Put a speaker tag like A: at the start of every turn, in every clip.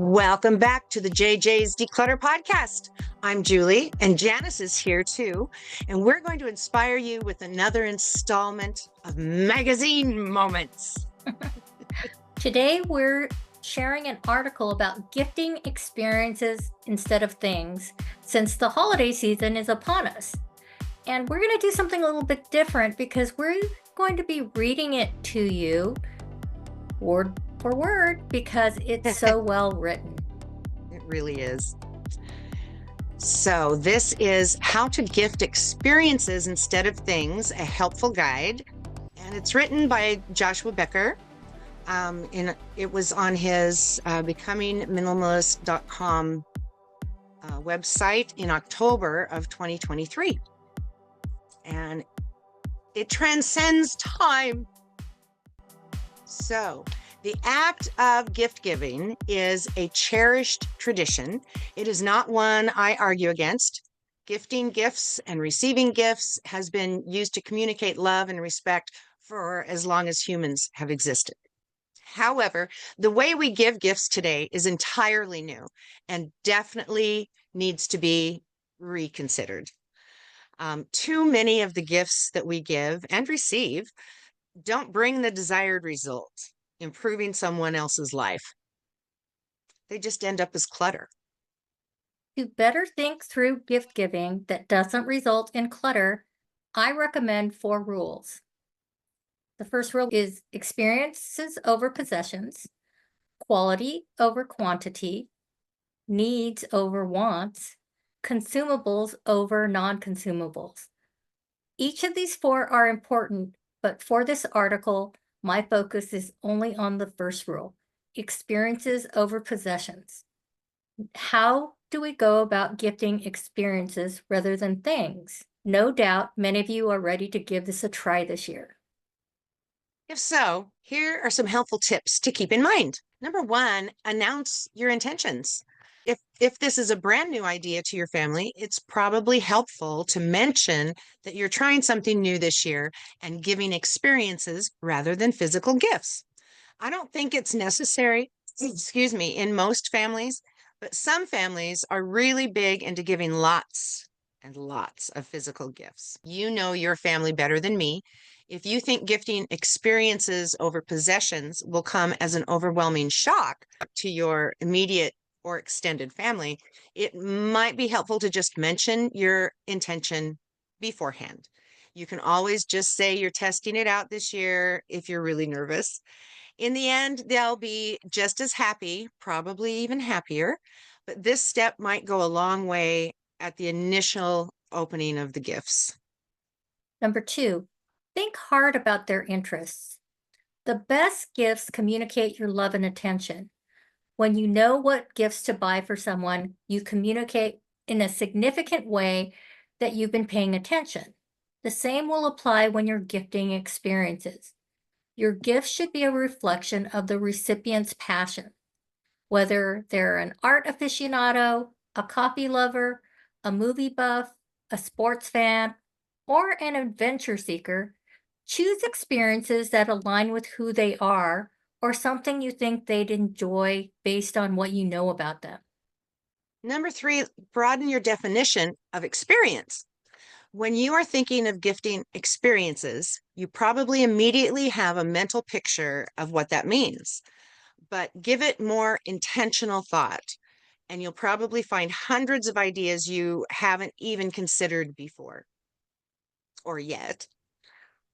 A: Welcome back to the JJ's Declutter podcast. I'm Julie, and Janice is here too, and we're going to inspire you with another installment of Magazine Moments.
B: Today, we're sharing an article about gifting experiences instead of things, since the holiday season is upon us. And we're going to do something a little bit different because we're going to be reading it to you word for word because it's so well written.
A: It really is. So this is How to Gift Experiences Instead of Things, a helpful guide. And it's written by Joshua Becker. It was on his becomingminimalist.com website in October of 2023. And it transcends time. So the act of gift giving is a cherished tradition. It is not one I argue against. Gifting gifts and receiving gifts has been used to communicate love and respect for as long as humans have existed. However, the way we give gifts today is entirely new and definitely needs to be reconsidered. Too many of the gifts that we give and receive don't bring the desired result, improving someone else's life. They just end up as clutter.
B: To better think through gift giving that doesn't result in clutter, I recommend 4 rules. The first rule is experiences over possessions, quality over quantity, needs over wants, consumables over non-consumables. Each of these 4 are important, but for this article, my focus is only on the first rule, experiences over possessions. How do we go about gifting experiences rather than things? No doubt many of you are ready to give this a try this year.
A: If so, here are some helpful tips to keep in mind. Number 1, announce your intentions. If this is a brand new idea to your family, it's probably helpful to mention that you're trying something new this year and giving experiences rather than physical gifts. I don't think it's necessary, in most families, but some families are really big into giving lots and lots of physical gifts. You know your family better than me. If you think gifting experiences over possessions will come as an overwhelming shock to your immediate or extended family, it might be helpful to just mention your intention beforehand. You can always just say you're testing it out this year if you're really nervous. In the end, they'll be just as happy, probably even happier, but this step might go a long way at the initial opening of the gifts.
B: Number 2, think hard about their interests. The best gifts communicate your love and attention. When you know what gifts to buy for someone, you communicate in a significant way that you've been paying attention. The same will apply when you're gifting experiences. Your gift should be a reflection of the recipient's passion. Whether they're an art aficionado, a coffee lover, a movie buff, a sports fan, or an adventure seeker, choose experiences that align with who they are or something you think they'd enjoy based on what you know about them.
A: Number 3, broaden your definition of experience. When you are thinking of gifting experiences, you probably immediately have a mental picture of what that means, but give it more intentional thought, and you'll probably find hundreds of ideas you haven't even considered before or yet.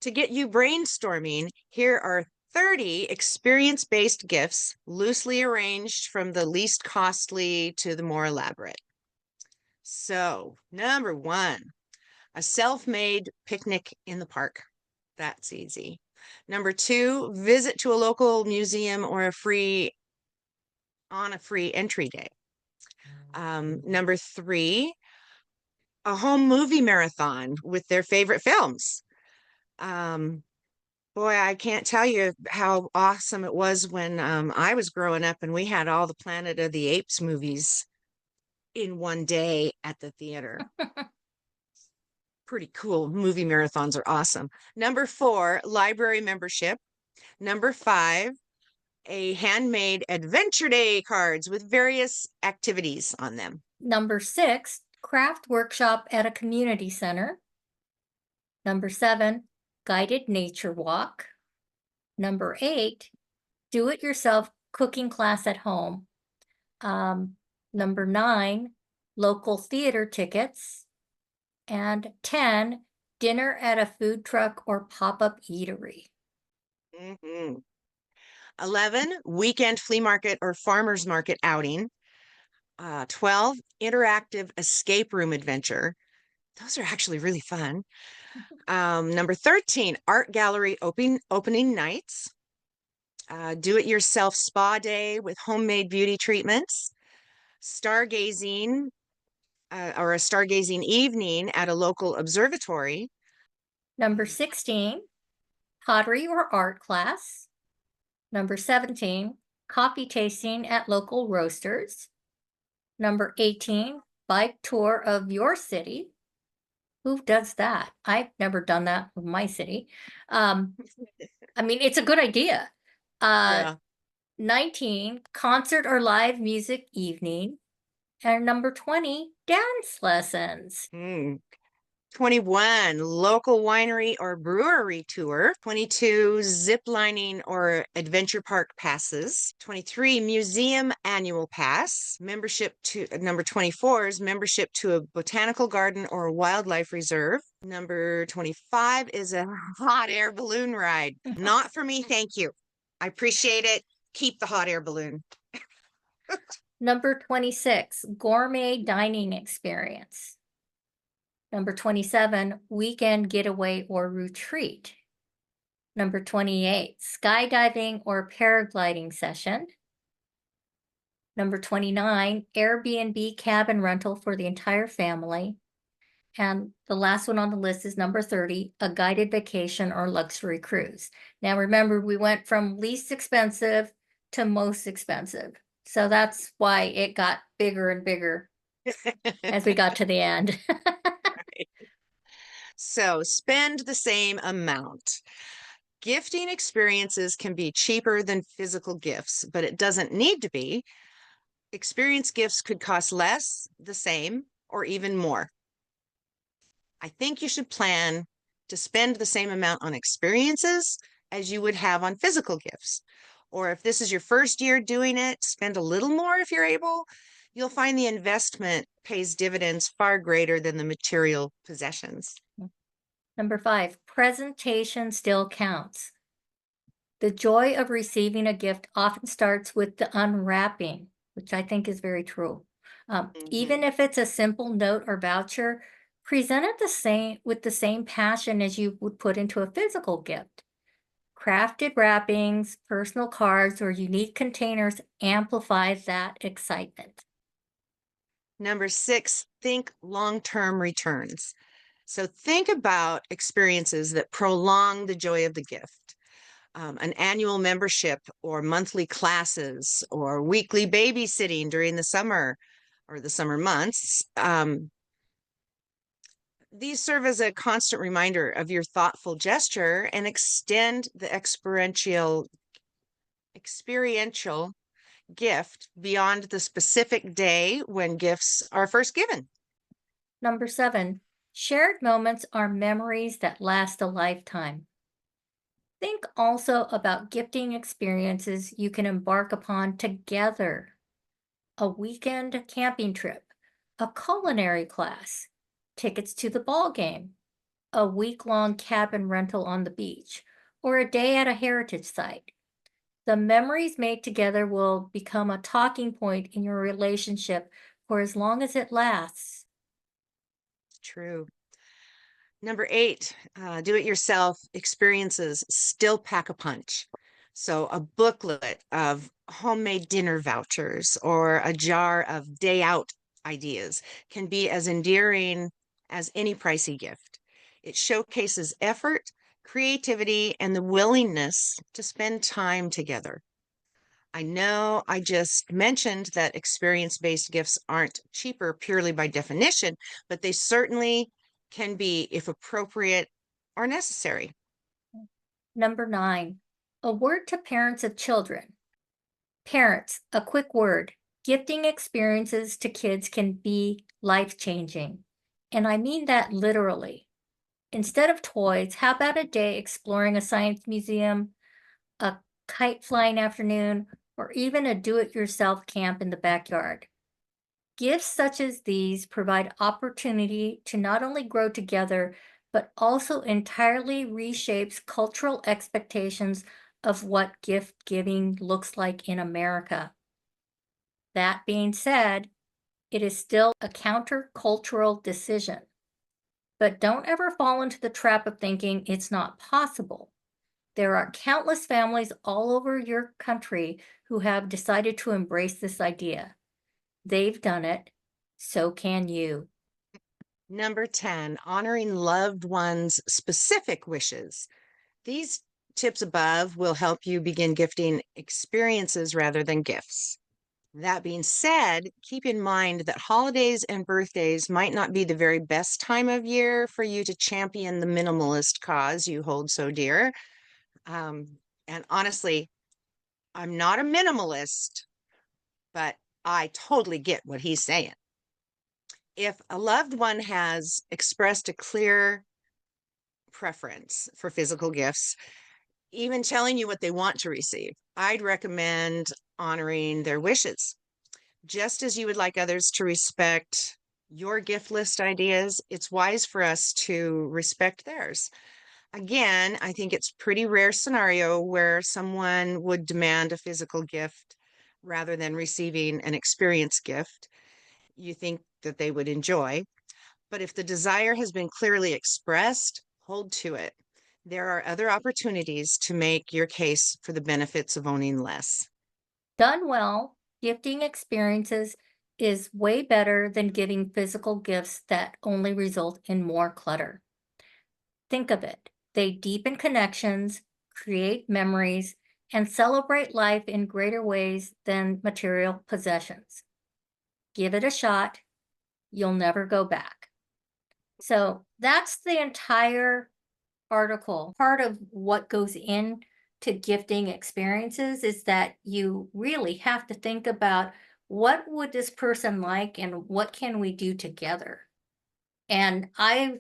A: To get you brainstorming, here are 30 experience-based gifts, loosely arranged from the least costly to the more elaborate. So, number 1, a self-made picnic in the park. That's easy. Number 2, visit to a local museum or on a free entry day. Number 3, a home movie marathon with their favorite films. Boy, I can't tell you how awesome it was when I was growing up and we had all the Planet of the Apes movies in one day at the theater. Pretty cool. Movie marathons are awesome. Number 4, library membership. Number 5, a handmade adventure day cards with various activities on them.
B: Number 6, craft workshop at a community center. Number 7, guided nature walk. Number 8, do it yourself cooking class at home. Number 9, local theater tickets. And 10, dinner at a food truck or pop-up eatery.
A: Mhm. 11, weekend flea market or farmer's market outing. 12, interactive escape room adventure. Those are actually really fun. Number 13, art gallery opening nights. Do-it-yourself spa day with homemade beauty treatments. Stargazing or a stargazing evening at a local observatory.
B: Number 16, pottery or art class. Number 17, coffee tasting at local roasters. Number 18, bike tour of your city. Who does that? I've never done that with my city. I mean, it's a good idea. Uh,
A: Yeah.
B: 19, concert or live music evening. And number 20, dance lessons.
A: Mm. 21, local winery or brewery tour. 22, zip lining or adventure park passes. 23, museum annual pass. Membership to number 24 is membership to a botanical garden or a wildlife reserve. Number 25 is a hot air balloon ride. Not for me, thank you. I appreciate it. Keep the hot air balloon.
B: Number 26, gourmet dining experience. Number 27, weekend getaway or retreat. Number 28, skydiving or paragliding session. Number 29, Airbnb cabin rental for the entire family. And the last one on the list is number 30, a guided vacation or luxury cruise. Now remember, we went from least expensive to most expensive. So that's why it got bigger and bigger as we got to the end.
A: So spend the same amount. Gifting experiences can be cheaper than physical gifts, but it doesn't need to be. Experience gifts could cost less, the same, or even more. I think you should plan to spend the same amount on experiences as you would have on physical gifts. Or if this is your first year doing it, spend a little more if you're able. You'll find the investment pays dividends far greater than the material possessions.
B: Number 5, presentation still counts. The joy of receiving a gift often starts with the unwrapping, which I think is very true. Even
A: Mhm.
B: if it's a simple note or voucher, present it the same with the same passion as you would put into a physical gift. Crafted wrappings, personal cards, or unique containers amplify that excitement.
A: Number 6, think long-term returns. So think about experiences that prolong the joy of the gift. An annual membership or monthly classes or weekly babysitting during the summer or the summer months. These serve as a constant reminder of your thoughtful gesture and extend the experiential gift beyond the specific day when gifts are first given.
B: Number 7, shared moments are memories that last a lifetime. Think also about gifting experiences you can embark upon together. A weekend camping trip, a culinary class, tickets to the ball game, a week-long cabin rental on the beach, or a day at a heritage site. The memories made together will become a talking point in your relationship for as long as it lasts.
A: True. Number 8, do-it-yourself experiences still pack a punch. So a booklet of homemade dinner vouchers or a jar of day out ideas can be as endearing as any pricey gift. It showcases effort, creativity, and the willingness to spend time together. I know I just mentioned that experience-based gifts aren't cheaper purely by definition, but they certainly can be if appropriate or necessary.
B: Number 9, a word to parents of children. Parents, a quick word. Gifting experiences to kids can be life-changing. And I mean that literally. Instead of toys, how about a day exploring a science museum, a kite flying afternoon, or even a do it yourself camp in the backyard? Gifts such as these provide opportunity to not only grow together, but also entirely reshapes cultural expectations of what gift giving looks like in America. That being said, it is still a countercultural decision. But don't ever fall into the trap of thinking it's not possible. There are countless families all over your country who have decided to embrace this idea. They've done it. So can you.
A: Number 10, honoring loved ones' specific wishes. These tips above will help you begin gifting experiences rather than gifts. That being said, keep in mind that holidays and birthdays might not be the very best time of year for you to champion the minimalist cause you hold so dear. And honestly, I'm not a minimalist, but I totally get what he's saying. If a loved one has expressed a clear preference for physical gifts, even telling you what they want to receive, I'd recommend honoring their wishes. Just as you would like others to respect your gift list ideas, it's wise for us to respect theirs. Again, I think it's pretty rare scenario where someone would demand a physical gift rather than receiving an experience gift you think that they would enjoy. But if the desire has been clearly expressed, hold to it. There are other opportunities to make your case for the benefits of owning less.
B: Done well, gifting experiences is way better than giving physical gifts that only result in more clutter. Think of it. They deepen connections, create memories, and celebrate life in greater ways than material possessions. Give it a shot. You'll never go back. So that's the entire article. Part of what goes into gifting experiences is that you really have to think about what would this person like and what can we do together. And I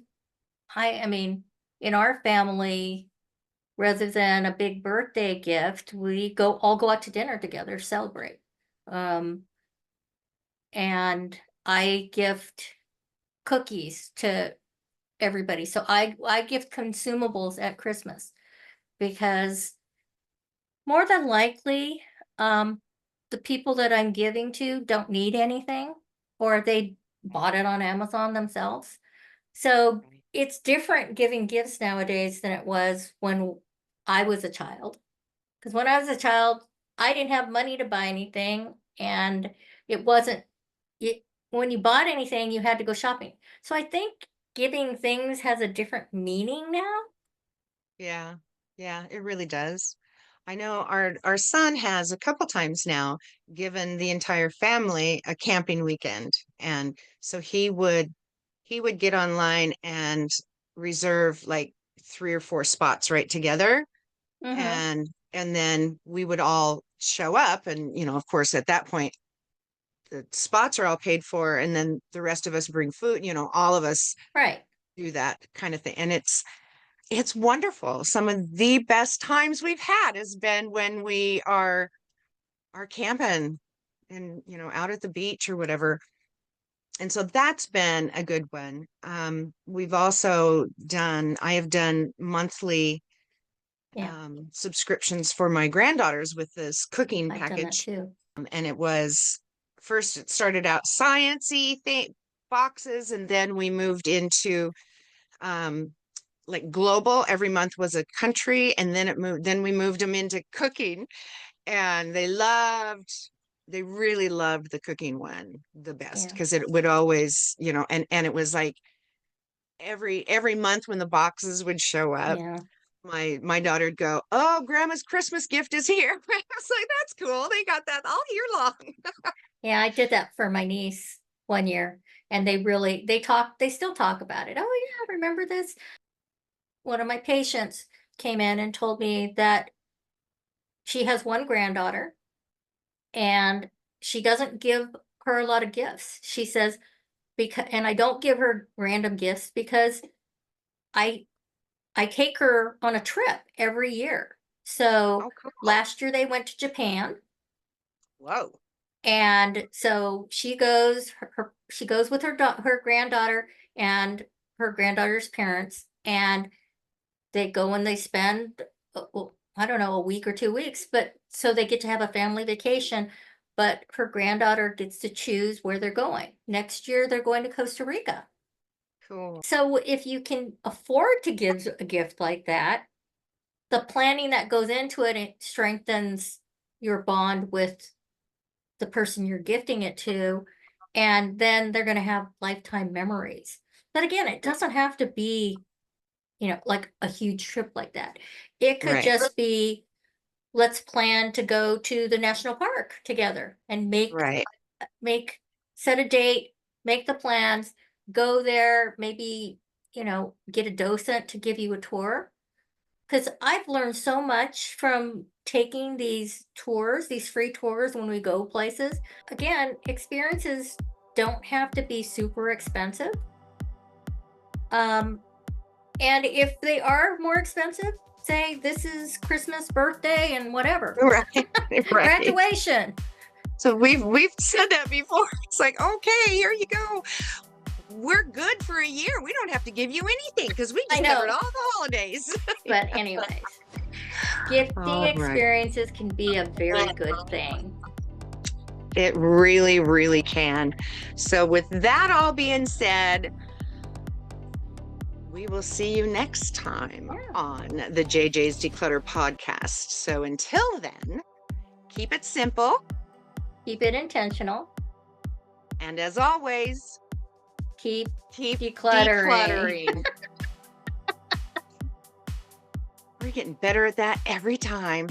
B: mean, in our family, rather than a big birthday gift, we all go out to dinner together, celebrate. Um, and I gift cookies to everybody. So I gift consumables at Christmas because more than likely, the people that I'm giving to don't need anything or they bought it on Amazon themselves. So
A: Right.
B: it's different giving gifts nowadays than it was when I was a child. Because when I was a child, I didn't have money to buy anything, and it wasn't it when you bought anything, you had to go shopping. So I think giving things has a different meaning now.
A: Yeah, yeah, it really does. I know our son has a couple times now given the entire family a camping weekend. And so he would get online and reserve like 3 or 4 spots right together.
B: Mhm.
A: And then we would all show up and of course at that point the spots are all paid for and then the rest of us bring food, all of us
B: Right.
A: do that kind of thing. And it's wonderful. Some of the best times we've had has been when we are camping and out at the beach or whatever. And so that's been a good one. We've also I have done monthly
B: Yeah.
A: subscriptions for my granddaughters with this cooking
B: I've done that
A: package.
B: too.
A: And it was first it started out science-y boxes, and then we moved into um like global. Every month was a country, and then we moved them into cooking, and they really loved the cooking one the best
B: Yeah.
A: because it would always, and it was like every month when the boxes would show up,
B: Yeah.
A: my daughter would go, "Oh, grandma's Christmas gift is here." I was like, "That's cool. They got that all year long."
B: Yeah, I did that for my niece one year, and they still talk about it. "Oh, yeah, remember this?" One of my patients came in and told me that she has one granddaughter, and she doesn't give her a lot of gifts. She says, and I don't give her random gifts because I I take her on a trip every year. So
A: Oh, cool.
B: last year they went to Japan,
A: Whoa.
B: and so she goes with her granddaughter and her granddaughter's parents, and they go and they spend well, I don't know, a week or 2 weeks, but so they get to have a family vacation. But her granddaughter gets to choose where they're going. Next year they're going to Costa Rica.
A: Cool.
B: So if you can afford to give a gift like that, the planning that goes into it, it strengthens your bond with the person you're gifting it to, and then they're going to have lifetime memories. But again, it doesn't have to be, like a huge trip like that. It could
A: Right.
B: just be, let's plan to go to the national park together and
A: Right.
B: make set a date, make the plans, go there, maybe, get a docent to give you a tour. Because I've learned so much from taking these tours, these free tours when we go places. Again, experiences don't have to be super expensive. Um, and if they are more expensive, say this is Christmas, birthday, and whatever,
A: Right. Right.
B: graduation.
A: So we've said that before. It's like, okay, here you go. We're good for a year. We don't have to give you anything because we
B: I
A: just covered
B: know,
A: all the holidays.
B: but anyways, gifting
A: All right.
B: experiences can be a very good thing.
A: It really, really can. So with that all being said, we will see you next time
B: Yeah.
A: on the JJ's Declutter podcast. So until then, keep it simple.
B: Keep it intentional.
A: And as always,
B: Keep
A: keep
B: decluttering.
A: decluttering. We're getting better at that every time.